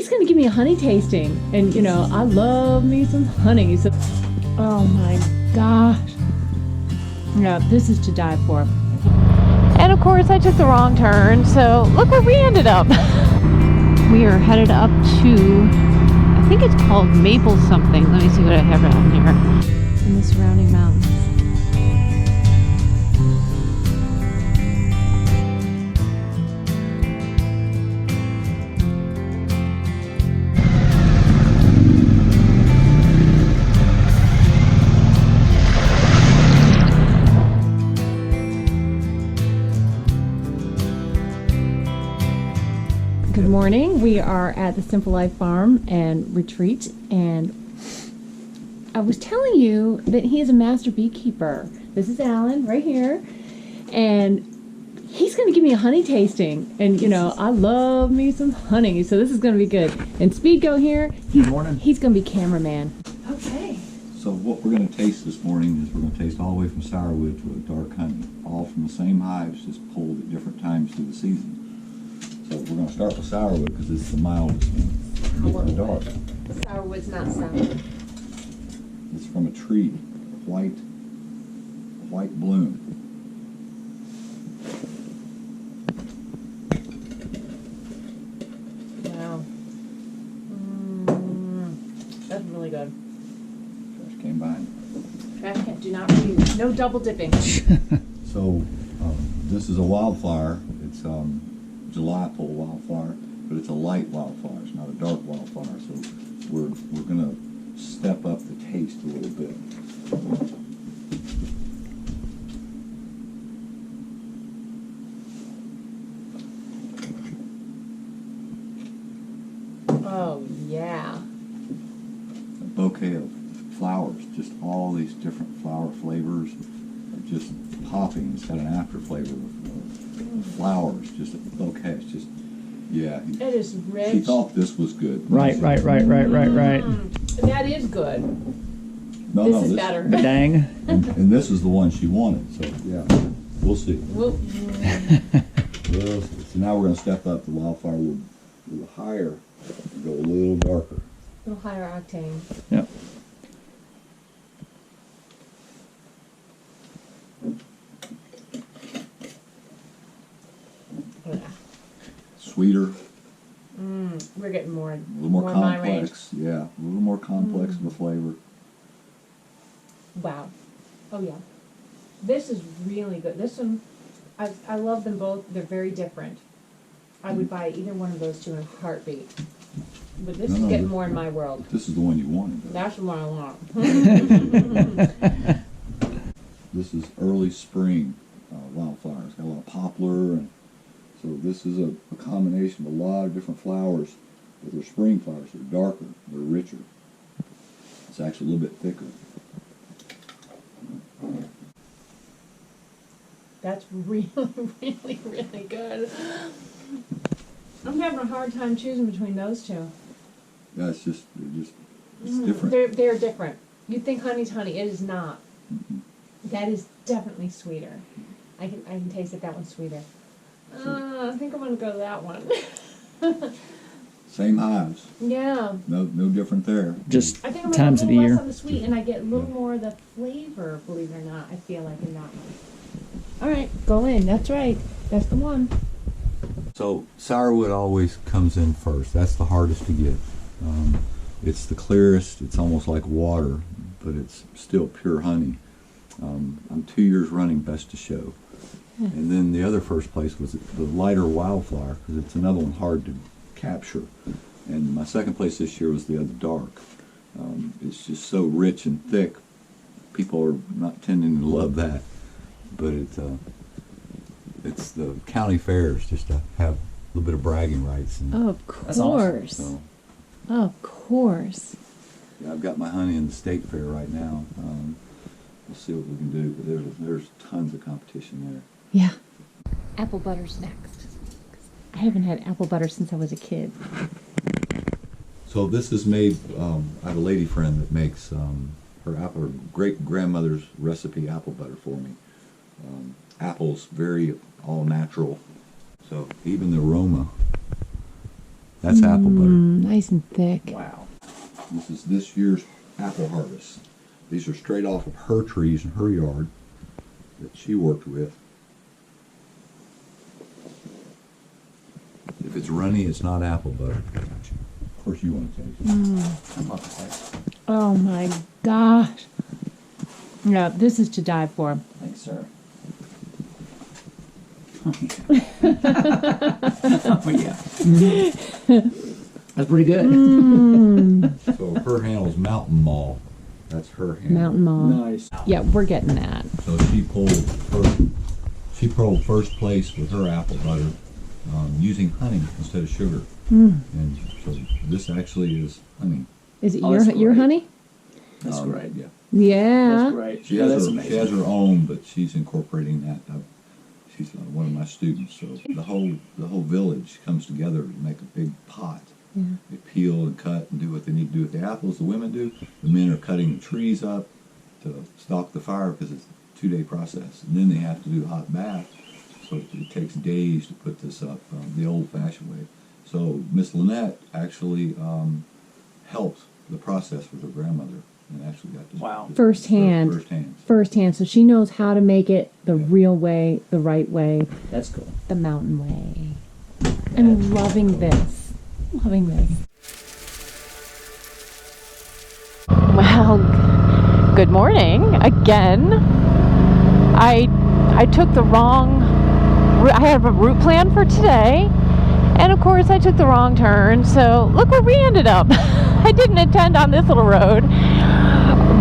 he's gonna give me a honey tasting, and you know I love me some honey. So, oh my gosh, yeah, this is to die for. And of course, I took the wrong turn, so look where we ended up. We are headed up to, I think it's called Maple something. Let me see what I have around here in the surrounding mountains. Good morning. We are at the Simple Life Farm and Retreat, and I was telling you that he is a master beekeeper. This is Alan right here, and he's going to give me a honey tasting, and you know I love me some honey, so this is going to be good. And Speedgo here, Good morning. He's going to be cameraman. Okay. So what we're going to taste this morning is we're going to taste all the way from Sourwood to a dark honey, all from the same hives, just pulled at different times through the season. So we're going to start with Sourwood because it's the mildest one. Get the dark. Sourwood's not sour. It's from a tree, white bloom. Wow. That's really good. Trash can by. Trash can, do not reuse. No double dipping. So this is a wildflower. It's July pole wildflower, but it's a light wildflower. It's not a dark wildflower. So we're going to step up the taste a little bit. Oh yeah. A bouquet of flowers, just all these different flower flavors are just popping. It's got an after flavor of flowers, just a bouquet. It's just, yeah. It is rich. She thought this was good. Right. That is good. This is better. Dang. And this is the one she wanted, so yeah, we'll see. Well, So now we're going to step up the wildflower a little higher and go a little darker. a little higher octane. Yep. Sweeter, We're getting more. a little more in my range. complex. Yeah, a little more complex of a flavor. Wow. Oh yeah. This is really good. This one, I love them both. They're very different. I would buy either one of those two in a heartbeat. But this is getting more in my world. This is the one you wanted. That's the one I want. This is early spring wildflower. It's got a lot of poplar, and so this is a combination of a lot of different flowers. But they're spring flowers. They're darker. They're richer. It's actually a little bit thicker. That's really, really, really good. I'm having a hard time choosing between those two. Yeah, it's different. They're different. You'd think honey's honey. It is not. Mhm. That is definitely sweeter. I can taste that one's sweeter. I think I'm gonna go to that one. Same hives. Yeah. No different there. Just I think I'm times gonna of go a the little year. less on the sweet, and I get a little more of the flavor. Believe it or not, I feel like in that one. All right, go in. That's right. That's the one. So Sourwood always comes in first. That's the hardest to get. It's the clearest. It's almost like water, but it's still pure honey. I'm 2 years running best to show. And then the other first place was the lighter wildflower, because it's another one hard to capture. And my second place this year was the other dark. It's just so rich and thick. People are not tending to love that, but it's the county fairs just to have a little bit of bragging rights. And Of course. so, Of course. yeah, I've got my honey in the state fair right now. We'll see what we can do, but there's tons of competition there. Yeah. Apple butter's next. I haven't had apple butter since I was a kid. So this is made, I have a lady friend that makes her great-grandmother's recipe apple butter for me. Apples, very all natural. So even the aroma That's apple butter. Nice and thick. Wow. This is this year's apple harvest. These are straight off of her trees in her yard that she worked with. If it's runny, it's not apple butter. Of course, you want to taste it. I'm up to taste. Oh my gosh. Yeah, this is to die for. Thanks, sir. Oh, yeah. That's pretty good. So her handle's Mountain Mall. That's her handle. Mountain Mall. Nice. Yeah, we're getting that. So she pulled first place with her apple butter using honey instead of sugar. And so this actually is honey. Is it Oh, your that's your great. honey? That's great. Yeah. Yeah. That's great. She Yeah, has that's her, amazing. she has her own, but she's incorporating that. She's one of my students, so the whole village comes together to make a big pot. Yeah. They peel and cut and do what they need to do with the apples. The women do. The men are cutting the trees up to stock the fire because it's a 2-day process, and then they have to do a hot bath. So it takes days to put this up the old-fashioned way. So Miss Lynette actually helped the process with her grandmother, and actually got this Wow. Firsthand. Firsthand. So she knows how to make it the real way, the right way, That's cool. the mountain way. I'm loving this. Loving this. Well, good morning again. I took the wrong I have a route plan for today, and of course I took the wrong turn, so look where we ended up. I didn't intend on this little road,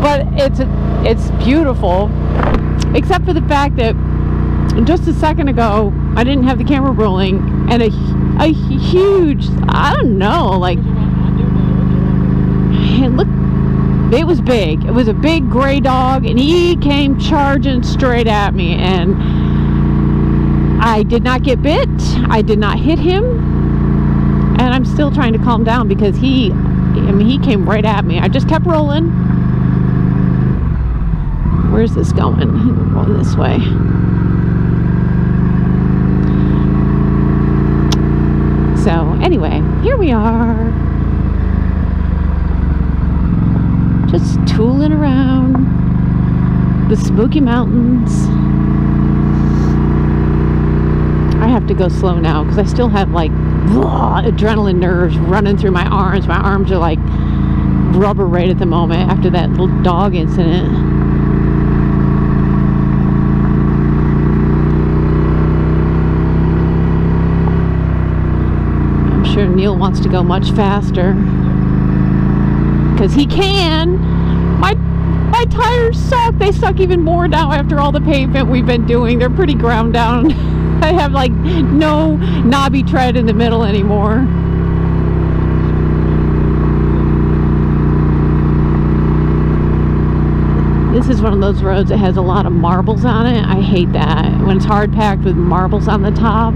but it's beautiful, except for the fact that just a second ago I didn't have the camera rolling, and a huge, I don't know, like, look, it was big. It was a big gray dog, and he came charging straight at me, and I did not get bit. I did not hit him, and I'm still trying to calm down because he came right at me. I just kept rolling. Where's this going? We're going this way. So anyway, here we are. Just tooling around the Smoky Mountains. I have to go slow now because I still have like adrenaline nerves running through my arms. My arms are like rubber right at the moment after that little dog incident. I'm sure Neil wants to go much faster because he can. My tires suck. They suck even more now after all the pavement we've been doing. They're pretty ground down. I have like no knobby tread in the middle anymore. This is one of those roads that has a lot of marbles on it. I hate that when it's hard packed with marbles on the top.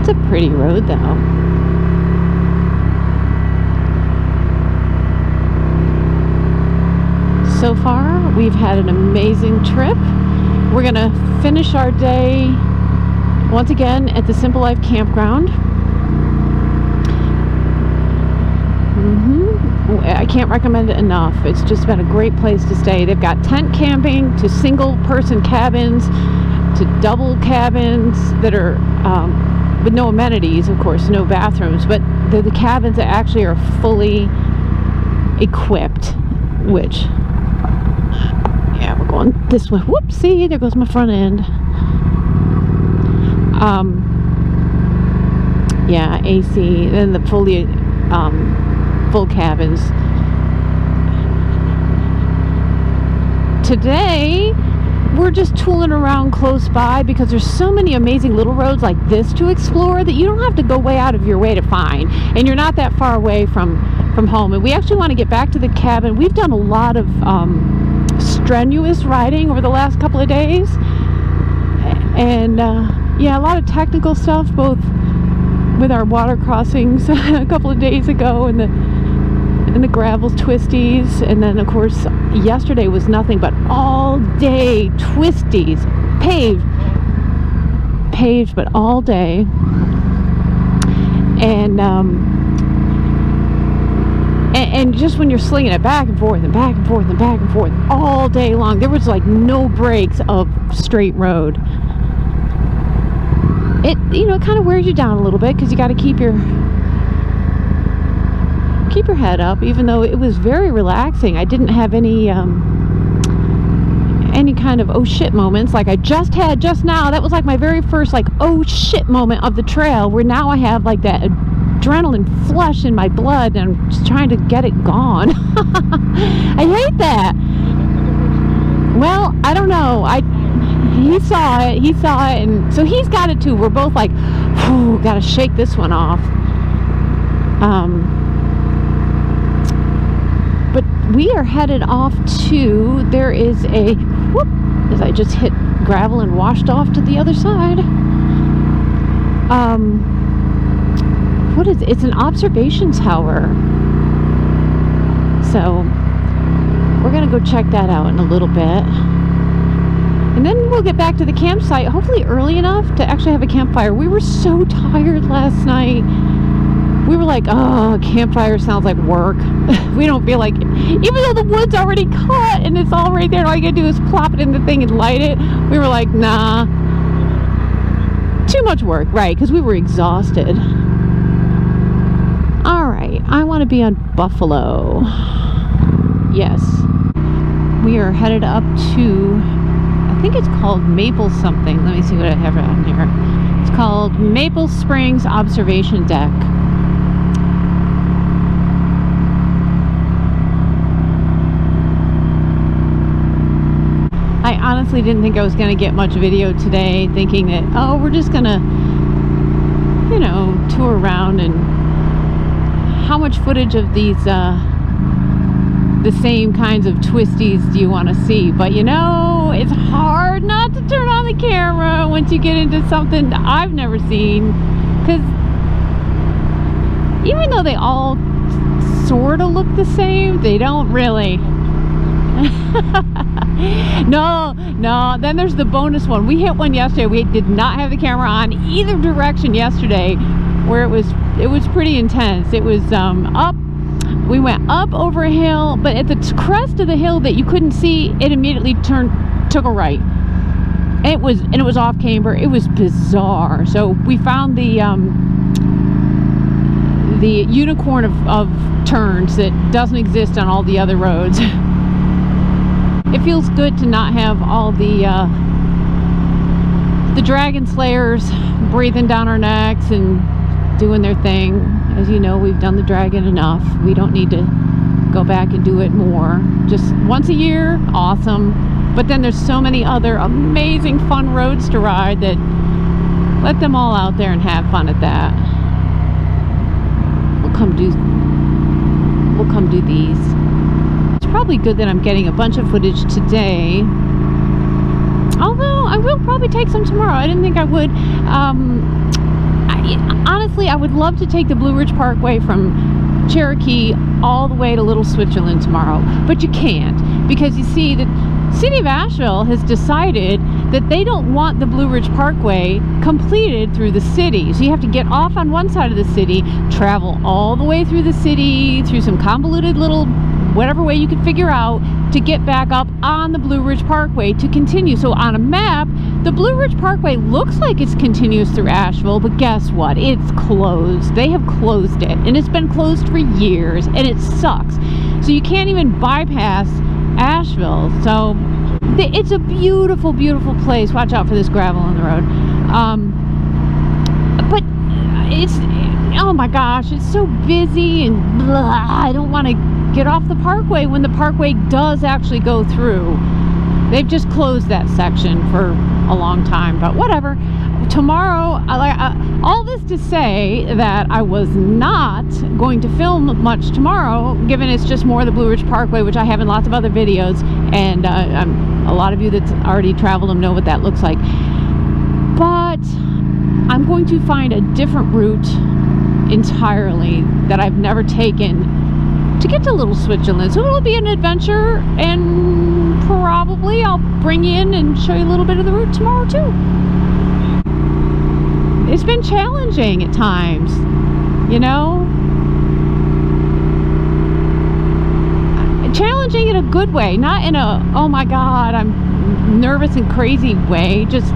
It's a pretty road though. So far, we've had an amazing trip. We're gonna finish our day once again at the Simple Life Campground. I can't recommend it enough. It's just been a great place to stay. They've got tent camping to single person cabins to double cabins that are with no amenities, of course, no bathrooms, but they're the cabins that actually are fully equipped, which, yeah, we're going this way. Whoopsie, there goes my front end. Yeah, AC, then the fully full cabins. Today we're just tooling around close by because there's so many amazing little roads like this to explore that you don't have to go way out of your way to find, and you're not that far away from home. And we actually want to get back to the cabin. We've done a lot of strenuous riding over the last couple of days, and yeah, a lot of technical stuff, both with our water crossings a couple of days ago and and the gravel twisties, and then of course yesterday was nothing but all day twisties, paved but all day. And just when you're slinging it back and forth and back and forth and back and forth all day long, there was like no breaks of straight road. It, you know, kind of wears you down a little bit because you got to keep your head up, even though it was very relaxing. I didn't have any kind of oh shit moments like I just had just now. That was like my very first like oh shit moment of the trail, where now I have like that adrenaline flush in my blood and I'm just trying to get it gone. I hate that. Well, I don't know. He saw it, and so he's got it too. We're both like, whew, gotta shake this one off. But we are headed off to, there is a, whoop, as I just hit gravel and washed off to the other side. What is it? It's an observation tower. So we're gonna go check that out in a little bit. And then we'll get back to the campsite, hopefully early enough to actually have a campfire. We were so tired last night. We were like, oh, campfire sounds like work. We don't feel like it. Even though the wood's already cut and it's all right there, all you gotta do is plop it in the thing and light it. We were like, nah. Too much work, right, because we were exhausted. Alright, I want to be on Buffalo. Yes. We are headed up to, I think it's called Maple something. Let me see what I have on here. It's called Maple Springs Observation Deck. I honestly didn't think I was going to get much video today, thinking that, oh, we're just going to, you know, tour around. And how much footage of these, the same kinds of twisties do you want to see? But you know, it's hard not to turn on the camera once you get into something that I've never seen, because even though they all sort of look the same, they don't really. No, then there's the bonus one. We hit one yesterday. We did not have the camera on either direction yesterday, where it was pretty intense. It was up. We went up over a hill, but at the crest of the hill that you couldn't see, it immediately took a right. And it was off camber. It was bizarre. So we found the unicorn of turns that doesn't exist on all the other roads. It feels good to not have all the dragon slayers breathing down our necks and doing their thing. As you know, we've done the dragon enough. We don't need to go back and do it more. Just once a year, awesome. But then there's so many other amazing fun roads to ride that let them all out there and have fun at that. We'll come do these. It's probably good that I'm getting a bunch of footage today. Although I will probably take some tomorrow. I didn't think I would. Honestly, I would love to take the Blue Ridge Parkway from Cherokee all the way to Little Switzerland tomorrow, but you can't, because you see the city of Asheville has decided that they don't want the Blue Ridge Parkway completed through the city. So you have to get off on one side of the city, travel all the way through the city, through some convoluted little whatever way you can figure out to get back up on the Blue Ridge Parkway to continue. So on a map, the Blue Ridge Parkway looks like it's continuous through Asheville, but guess what? It's closed. They have closed it, and it's been closed for years, and it sucks. So you can't even bypass Asheville. So it's a beautiful, beautiful place. Watch out for this gravel on the road. But it's, oh my gosh, it's so busy and blah. I don't want to get off the parkway when the parkway does actually go through. They've just closed that section for a long time, but whatever. Tomorrow, all this to say that I was not going to film much tomorrow, given it's just more of the Blue Ridge Parkway, which I have in lots of other videos, and a lot of you that's already traveled them know what that looks like. But I'm going to find a different route entirely that I've never taken to get to Little Switzerland. So it'll be an adventure, and probably I'll bring you in and show you a little bit of the route tomorrow too. It's been challenging at times, you know? Challenging in a good way, not in a, oh my God, I'm nervous and crazy way. Just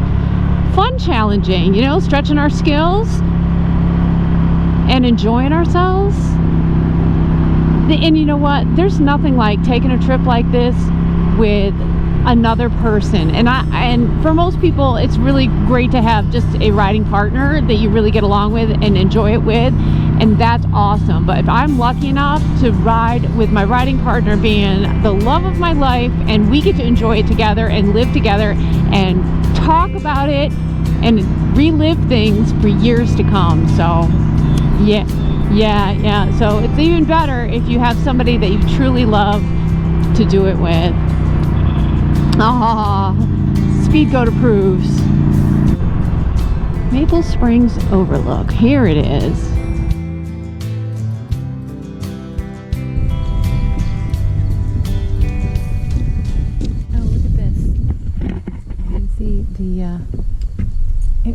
fun challenging, you know, stretching our skills and enjoying ourselves. And you know what? There's nothing like taking a trip like this with another person. And for most people, it's really great to have just a riding partner that you really get along with and enjoy it with. And that's awesome. But if I'm lucky enough to ride with my riding partner being the love of my life, and we get to enjoy it together and live together and talk about it and relive things for years to come. So yeah. So it's even better if you have somebody that you truly love to do it with. Speedgoat approves. Maple Springs Overlook. Here it is.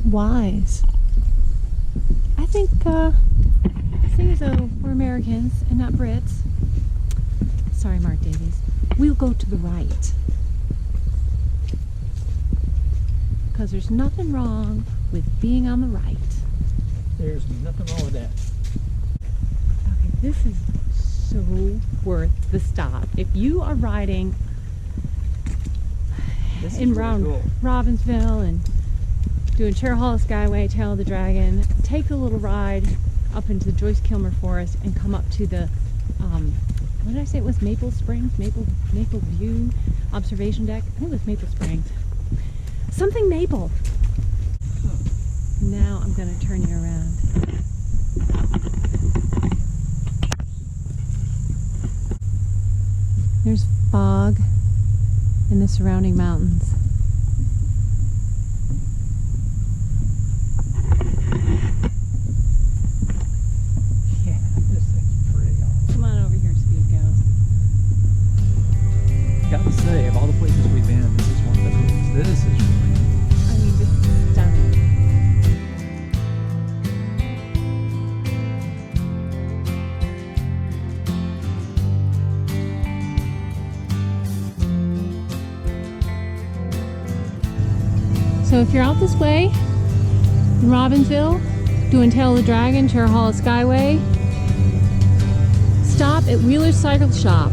Wise. I think seeing as though we're Americans and not Brits, sorry Mark Davies, we'll go to the right, because there's nothing wrong with being on the right. There's nothing wrong with that. Okay, this is so worth the stop. If you are riding in around Robbinsville and doing Cherahalla Skyway, Tail of the Dragon, take a little ride up into the Joyce Kilmer Forest and come up to the, what did I say it was? Maple Springs? Maple View Observation Deck? I think it was Maple Springs. Something maple. Now I'm going to turn you around. There's fog in the surrounding mountains. Gotta say, of all the places we've been, this is one of the coolest. This is really I mean, this is stunning. So if you're out this way in Robbinsville, doing Tail of the Dragon, Cherahalla Skyway, stop at Wheeler's Cycle Shop.